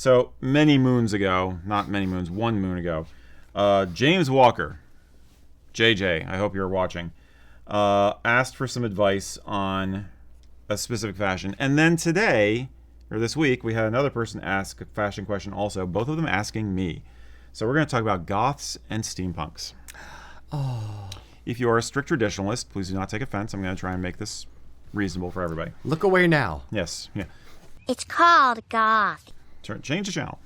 So many moons ago, not many moons, 1 moon ago, James Walker, JJ, I hope you're watching, asked for some advice on a specific fashion. And then today, or this week, we had another person ask a fashion question also, both of them asking me. So we're going to talk about Goths and steampunks. Oh. If you are a strict traditionalist, please do not take offense. I'm going to try and make this reasonable for everybody. Look away now. Yes. Yeah. It's called Goth. Change the channel.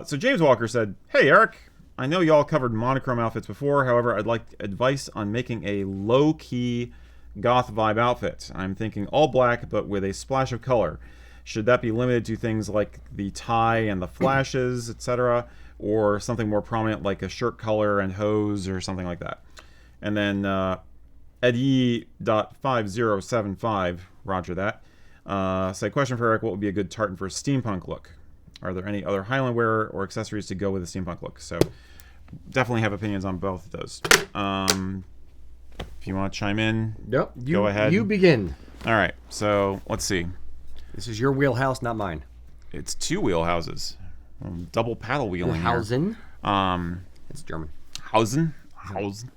So James Walker said, "Hey, Erik, I know y'all covered monochrome outfits before. However, I'd like advice on making a low-key goth vibe outfit. I'm thinking all black, but with a splash of color. Should that be limited to things like the tie and the flashes, etc., or something more prominent like a shirt color and hose or something like that?" And then Eddie.5075, roger that, say, question for Erik, what would be a good tartan for a steampunk look? Are there any other highland wear or accessories to go with a steampunk look? So definitely have opinions on both of those. If you want to chime in, yep, go ahead. You begin. All right, so let's see. This is your wheelhouse, not mine. It's 2 wheelhouses. Double paddle wheeling Wheelhausen. here. It's German. Hausen.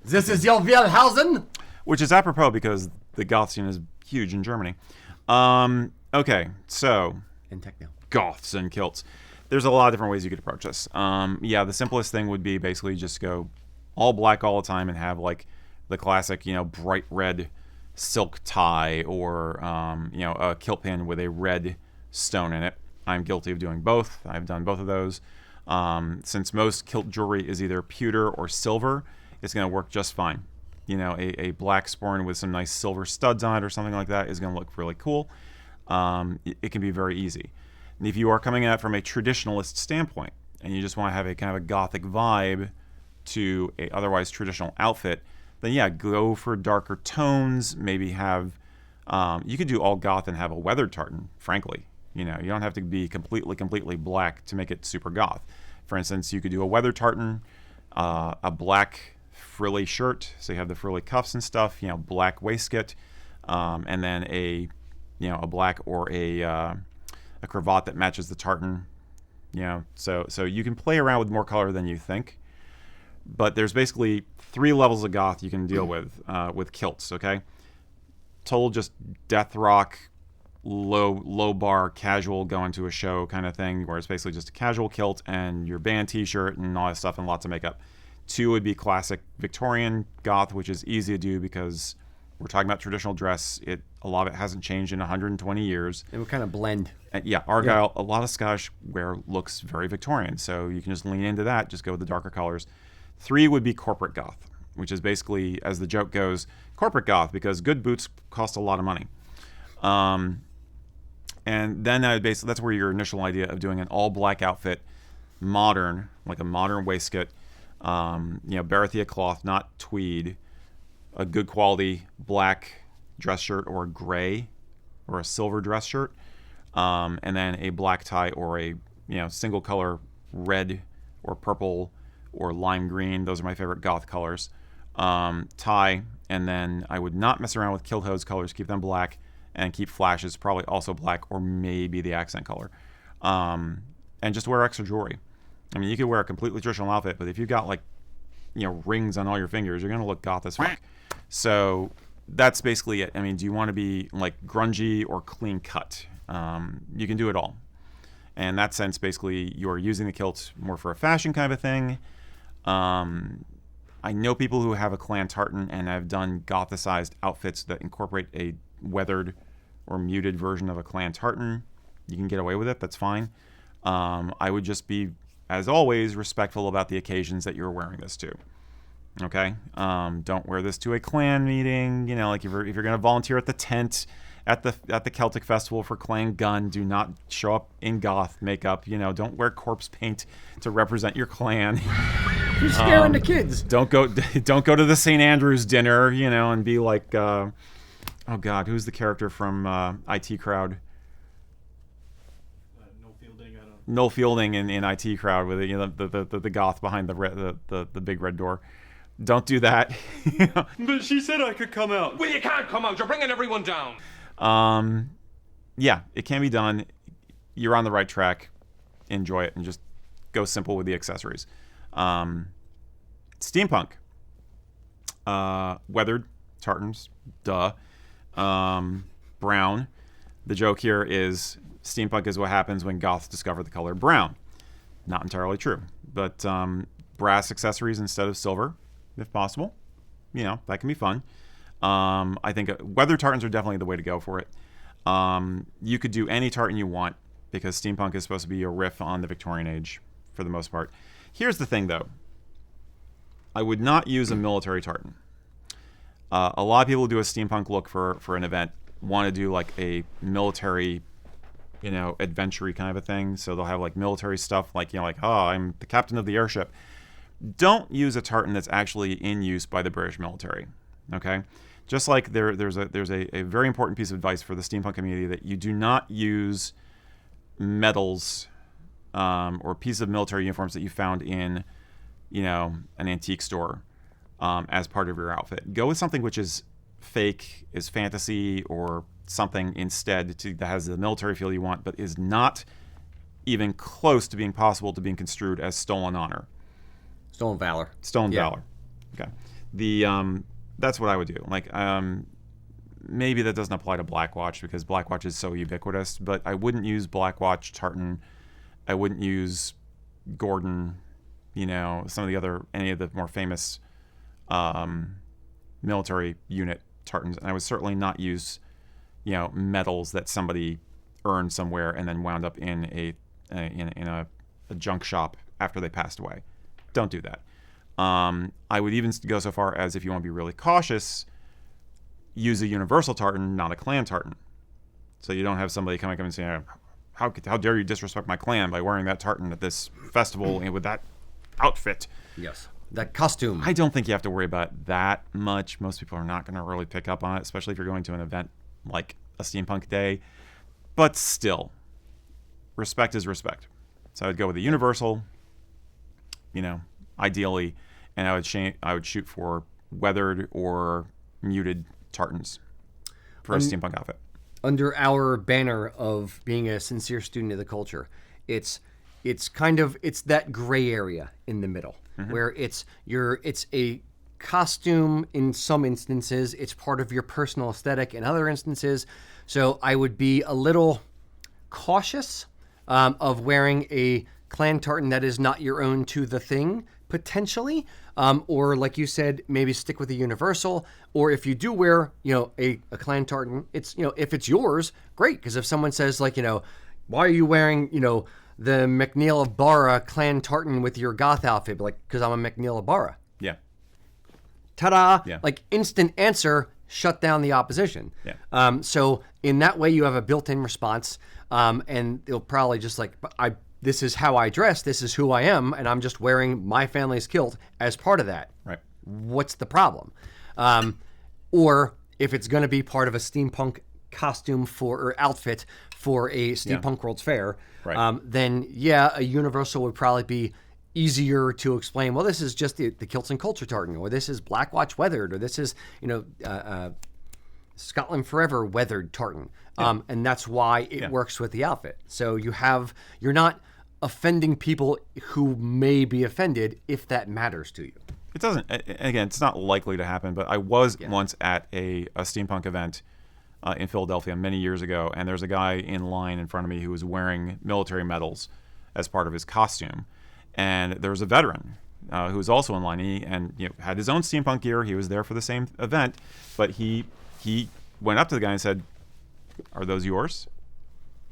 This is your wheelhausen. Which is apropos because the goth scene is huge in Germany. Okay, so And techno. Goths and kilts. There's a lot of different ways you could approach this. Yeah, the simplest thing would be basically just go all black all the time and have like the classic, bright red silk tie or, a kilt pin with a red stone in it. I'm guilty of doing both. I've done both of those. Since most kilt jewelry is either pewter or silver, it's going to work just fine. A black sporran with some nice silver studs on it or something like that is going to look really cool. It can be very easy. And if you are coming at it from a traditionalist standpoint and you just want to have a kind of a gothic vibe to a otherwise traditional outfit, then yeah, go for darker tones. Maybe have, you could do all goth and have a weathered tartan, frankly. You don't have to be completely black to make it super goth. For instance, you could do a weathered tartan, a black frilly shirt, so you have the frilly cuffs and stuff, black waistcoat, and then a black or a cravat that matches the tartan, so you can play around with more color than you think. But there's basically 3 levels of goth you can deal with kilts, okay? Total just death rock, low bar, casual, going to a show kind of thing, where it's basically just a casual kilt and your band t-shirt and all that stuff and lots of makeup. 2 would be classic Victorian goth, which is easy to do because we're talking about traditional dress. A lot of it hasn't changed in 120 years. It would kind of blend. And yeah, Argyle, a lot of Scottish wear looks very Victorian, so you can just lean into that, just go with the darker colors. 3 would be corporate goth, which is basically, as the joke goes, corporate goth, because good boots cost a lot of money. And then that's where your initial idea of doing an all-black outfit, modern, like a modern waistcoat, Barathea cloth, not tweed, a good quality black dress shirt or a gray or a silver dress shirt, and then a black tie or a single color red or purple or lime green. Those are my favorite goth colors. Tie, and then I would not mess around with kilt hose colors. Keep them black, and keep flashes probably also black or maybe the accent color. And just wear extra jewelry. I mean, you could wear a completely traditional outfit, but if you've got rings on all your fingers, you're gonna look goth as fuck. So that's basically it. I mean, do you want to be like grungy or clean cut? You can do it all. And in that sense, basically, you're using the kilt more for a fashion kind of a thing. I know people who have a clan tartan and have done gothicized outfits that incorporate a weathered or muted version of a clan tartan. You can get away with it. That's fine. I would just be, as always, respectful about the occasions that you're wearing this to. Okay? Don't wear this to a clan meeting. Like if you're going to volunteer at the tent at the Celtic festival for Clan Gun, do not show up in goth makeup. Don't wear corpse paint to represent your clan. You're scaring the kids. Don't go to the St. Andrew's dinner, and be like, oh God, who's the character from IT Crowd? Noel Fielding in IT Crowd with the goth behind the big red door. Don't do that. But she said I could come out. Well, you can't come out. You're bringing everyone down. Yeah, it can be done. You're on the right track. enjoy it and just go simple with the accessories. Steampunk. Weathered tartans, duh. Brown. The joke here is steampunk is what happens when Goths discover the color brown. Not entirely true, but brass accessories instead of silver, if possible. That can be fun. I think weathered tartans are definitely the way to go for it. You could do any tartan you want because steampunk is supposed to be a riff on the Victorian age for the most part. Here's the thing, though. I would not use a military tartan. A lot of people who do a steampunk look for an event want to do like a military, adventure-y kind of a thing. So they'll have like military stuff, like oh, I'm the captain of the airship. Don't use a tartan that's actually in use by the British military. Okay, just like there's a very important piece of advice for the steampunk community that you do not use medals or pieces of military uniforms that you found in an antique store as part of your outfit. Go with something which is fake, is fantasy, or something instead that has the military feel you want, but is not even close to being possible to being construed as stolen honor. Stolen valor. Stolen valor. Okay. That's what I would do. Like, maybe that doesn't apply to Blackwatch because Blackwatch is so ubiquitous, but I wouldn't use Blackwatch tartan. I wouldn't use Gordon, any of the more famous military unit tartans. And I would certainly not use, medals that somebody earned somewhere and then wound up in a junk shop after they passed away. Don't do that. I would even go so far as, if you want to be really cautious, use a universal tartan, not a clan tartan. So you don't have somebody coming up and saying, how dare you disrespect my clan by wearing that tartan at this festival and with that outfit. Yes. That costume. I don't think you have to worry about that much. Most people are not going to really pick up on it, especially if you're going to an event like a steampunk day. But still, respect is respect. So I would go with a universal, ideally, and I would shoot for weathered or muted tartans for a steampunk outfit. Under our banner of being a sincere student of the culture, it's that gray area in the middle where it's a costume in some instances, it's part of your personal aesthetic in other instances. So I would be a little cautious of wearing a clan tartan that is not your own to the thing, potentially, or like you said, maybe stick with a universal. Or if you do wear, a clan tartan, it's if it's yours, great. Because if someone says like, why are you wearing, the McNeil of Barra clan tartan with your goth outfit? Like, because I'm a McNeil of Barra. Yeah. Ta-da! Yeah. Like instant answer, shut down the opposition. Yeah. So in that way, you have a built-in response, and they'll probably just like, this is how I dress, this is who I am, and I'm just wearing my family's kilt as part of that. Right. What's the problem? Or if it's going to be part of a steampunk costume or outfit for a steampunk World's Fair, right. Then a universal would probably be easier to explain. Well, this is just the Kilts and Culture tartan, or this is Blackwatch weathered, or this is Scotland Forever weathered tartan, and that's why it works with the outfit. So you're not offending people who may be offended if that matters to you. It doesn't. Again, it's not likely to happen. But I was once at a steampunk event in Philadelphia many years ago, and there's a guy in line in front of me who was wearing military medals as part of his costume, and there was a veteran who was also in line. And had his own steampunk gear. He was there for the same event, but he went up to the guy and said, "Are those yours?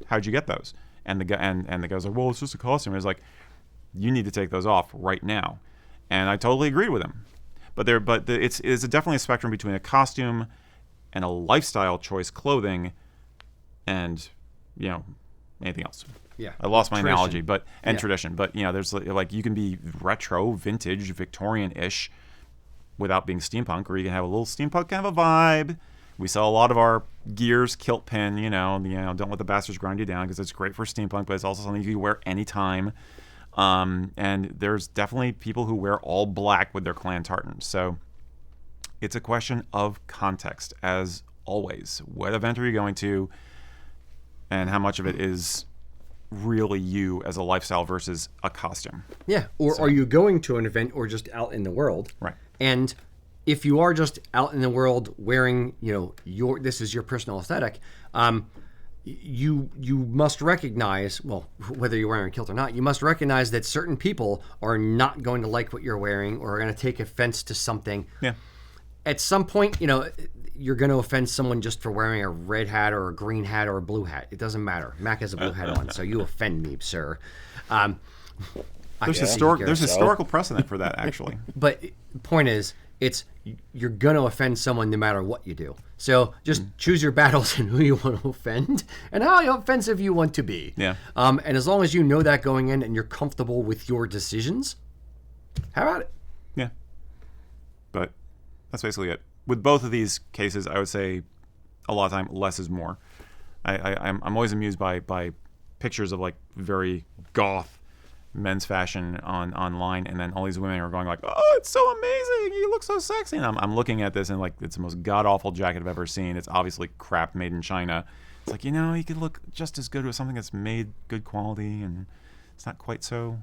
How'd you get those?" And the guy and the guy was like, "Well, it's just a costume." I was like, "You need to take those off right now." And I totally agreed with him. But it's definitely a spectrum between a costume and a lifestyle choice clothing and anything else. Yeah. I lost my Tradition. analogy, but tradition. But there's like you can be retro, vintage, Victorian-ish without being steampunk, or you can have a little steampunk kind of a vibe. We sell a lot of our gears, kilt pin, don't let the bastards grind you down, because it's great for steampunk, but it's also something you can wear anytime. And there's definitely people who wear all black with their clan tartans. So it's a question of context, as always. What event are you going to, and how much of it is really you as a lifestyle versus a costume. Yeah. Or are you going to an event or just out in the world? Right. And if you are just out in the world wearing, this is your personal aesthetic, you must recognize, well, whether you're wearing a kilt or not, you must recognize that certain people are not going to like what you're wearing or are going to take offense to something. Yeah. At some point, you're going to offend someone just for wearing a red hat or a green hat or a blue hat. It doesn't matter. Mac has a blue hat on, so you offend me, sir. There's historical precedent for that, actually. But the point is, you're going to offend someone no matter what you do. So just choose your battles and who you want to offend and how offensive you want to be. Yeah. And as long as you know that going in and you're comfortable with your decisions, how about it? Yeah. But that's basically it. With both of these cases, I would say a lot of time less is more. I'm always amused by pictures of like very goth men's fashion online, and then all these women are going like, "Oh, it's so amazing! You look so sexy!" And I'm looking at this and like, it's the most god awful jacket I've ever seen. It's obviously crap made in China. It's like, you could look just as good with something that's made good quality, and it's not quite so.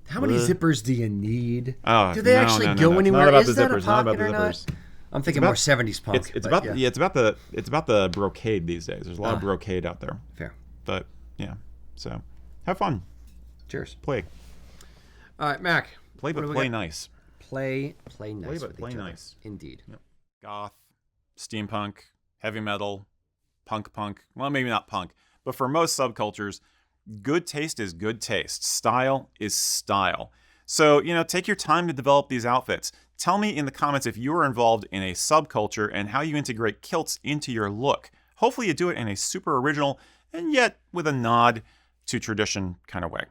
How many zippers do you need? Oh, do they actually go anywhere? Not about Is the that zippers. a Not about pocket the or not? zippers. I'm thinking more 70s punk. It's about the brocade these days. There's a lot of brocade out there. Fair. But yeah, so have fun. Cheers. Play. All right, Mac. Play, but play nice. Play nice. Play nice. Indeed. Yep. Goth, steampunk, heavy metal, punk. Well, maybe not punk, but for most subcultures, good taste is good taste. Style is style. So, take your time to develop these outfits. Tell me in the comments if you are involved in a subculture and how you integrate kilts into your look. Hopefully you do it in a super original and yet with a nod to tradition kind of way.